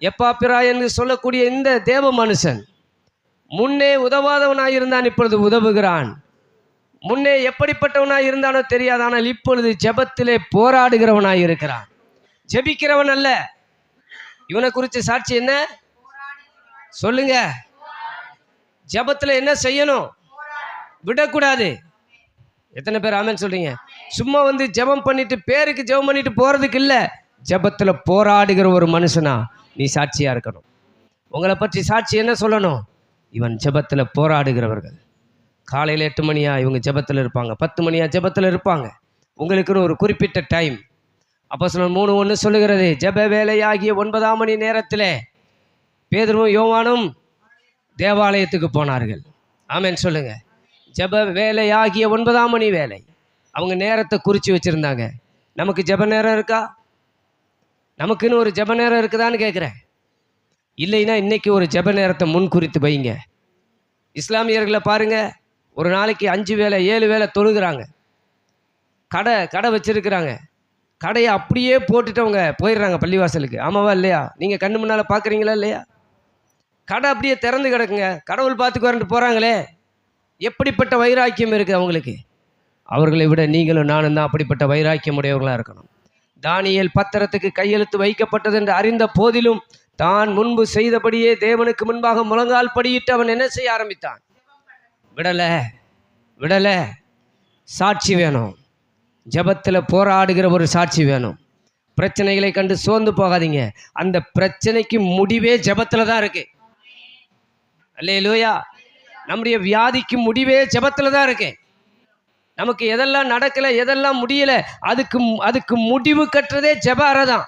எப்பாப்பிரா என்று சொல்லக்கூடிய இந்த தேவ மனுஷன் முன்னே உதவாதவனாயிருந்தான், இப்பொழுது உதவுகிறான். முன்னே எப்படிப்பட்டவனாய் இருந்தானோ தெரியாது, ஆனால் இப்பொழுது ஜெபத்திலே போராடுகிறவனாய் இருக்கிறான். ஜெபிக்கிறவன் அல்ல. இவனை குறித்து சாட்சி என்ன சொல்லுங்க? ஜெபத்தில் என்ன செய்யணும்? விடக்கூடாது. எத்தனை பேர் ஆமென் சொல்றீங்க? சும்மா வந்து ஜெபம் பண்ணிட்டு பேருக்கு ஜெபம் பண்ணிட்டு போறதுக்கு இல்லை, ஜெபத்தில் போராடுகிற ஒரு மனுஷனா நீ சாட்சியா இருக்கணும். உங்களை பற்றி சாட்சி என்ன சொல்லணும்? இவன் ஜெபத்தில் போராடுகிறவர்கள். காலையில் 8 மணியா இவங்க ஜெபத்தில் இருப்பாங்க, 10 மணியா ஜெபத்தில் இருப்பாங்க. உங்களுக்குன்னு ஒரு குறிப்பிட்ட டைம். அப்போஸ்தலர் 3:1 சொல்லுகிறது, ஜெப வேலையாகிய 9ஆம் மணி நேரத்தில் பேதுருவும் யோவானும் தேவாலயத்துக்கு போனார்கள். ஆமென் சொல்லுங்க. ஜெப வேலையாகிய 9ஆம் மணி வேலை. அவங்க நேரத்தை குறித்து வச்சுருந்தாங்க. நமக்கு ஜெப நேரம் இருக்கா? நமக்குன்னு ஒரு ஜெப நேரம் இருக்குதான்னு கேட்குறேன். இல்லைன்னா இன்றைக்கி ஒரு ஜெப நேரத்தை முன் குறித்து வைங்க. இஸ்லாமியர்களை பாருங்கள், ஒரு நாளைக்கு 5 வேளை 7 வேளை தொழுகிறாங்க. கடை வச்சுருக்கிறாங்க. கடையை அப்படியே போட்டுட்டு அவங்க போயிடுறாங்க பள்ளிவாசலுக்கு. ஆமாவா இல்லையா? நீங்கள் கண்ணு முன்னால் பார்க்குறீங்களா இல்லையா? கடை அப்படியே திறந்து கிடக்குங்க. கடவுள் பார்த்துக்கு வரட்டு போகிறாங்களே. எப்படிப்பட்ட வைராக்கியம் இருக்குது அவங்களுக்கு? அவர்களை விட நீங்களும் நானும் தான் அப்படிப்பட்ட வைராக்கியம் உடையவர்களாக இருக்கணும். தானியேல் பத்திரத்துக்கு கையெழுத்து வைக்கப்பட்டது என்று அறிந்த போதிலும் தான் முன்பு செய்தபடியே தேவனுக்கு முன்பாக முழங்கால் படியிட்டு அவன் என்ன செய்ய ஆரம்பித்தான்? விடலை. சாட்சி வேணும். ஜெபத்தில் போராடுகிற ஒரு சாட்சி வேணும். பிரச்சனைகளை கண்டு சோர்ந்து போகாதீங்க. அந்த பிரச்சனைக்கு முடிவே ஜெபத்தில் தான் இருக்கு. அல்லேலூயா. நம்முடைய வியாதிக்கு முடிவே ஜெபத்தில் தான் இருக்கு. நமக்கு எதெல்லாம் நடக்கலை, எதெல்லாம் முடியலை, அதுக்கு முடிவு கட்டுறதே ஜெப அறை தான்,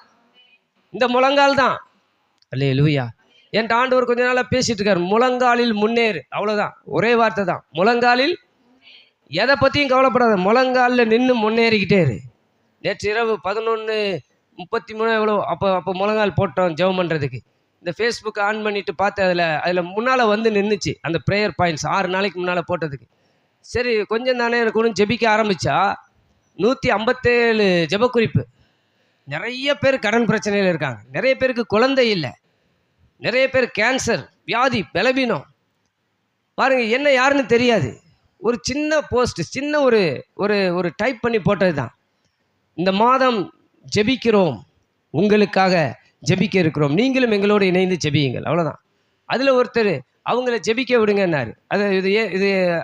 இந்த முழங்கால் தான். அல்லேலூயா. என் ஆண்டவர் கொஞ்ச நாளாக பேசிட்டு இருக்காரு, முழங்காலில் முன்னேறு. அவ்வளோதான், ஒரே வார்த்தை தான். முழங்காலில் எதை பற்றியும் கவலைப்படாத, முழங்காலில் நின்று முன்னேறிக்கிட்டே இரு. நேற்று இரவு 11:33 எவ்வளோ அப்போ முழங்கால் போட்டோம் ஜெபம் பண்ணுறதுக்கு. இந்த ஃபேஸ்புக் ஆன் பண்ணிவிட்டு பார்த்து அதில் முன்னால் வந்து நின்றுச்சு அந்த ப்ரேயர் பாயிண்ட்ஸ் 6 நாளைக்கு முன்னால் போட்டதுக்கு. சரி கொஞ்சம் தானே எனக்கு ஒன்று ஜெபிக்க ஆரம்பித்தா 157 ஜெபக்குறிப்பு. நிறைய பேர் கடன் பிரச்சனையில் இருக்காங்க, நிறைய பேருக்கு குழந்தை இல்லை, நிறைய பேர் கேன்சர் வியாதி பலவீனம். பாருங்கள், என்ன யாருன்னு தெரியாது. ஒரு சின்ன போஸ்ட், சின்ன ஒரு டைப் பண்ணி போட்டது தான், இந்த மாதம் ஜெபிக்கிறோம், உங்களுக்காக ஜெபிக்க இருக்கிறோம், நீங்களும் எங்களோடு இணைந்து ஜெபியுங்கள். அவ்வளோதான். அதில் ஒருத்தர் அவங்கள ஜெபிக்க விடுங்கன்னாரு.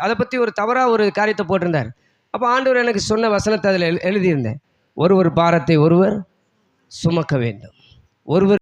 அதை பற்றி ஒரு தவறாக ஒரு காரியத்தை போட்டிருந்தார். அப்போ ஆண்டவர் எனக்கு சொன்ன வசனத்தை அதில் எழுதியிருந்தேன். ஒருவர் பாரத்தை ஒருவர் சுமக்க வேண்டும், ஒருவர்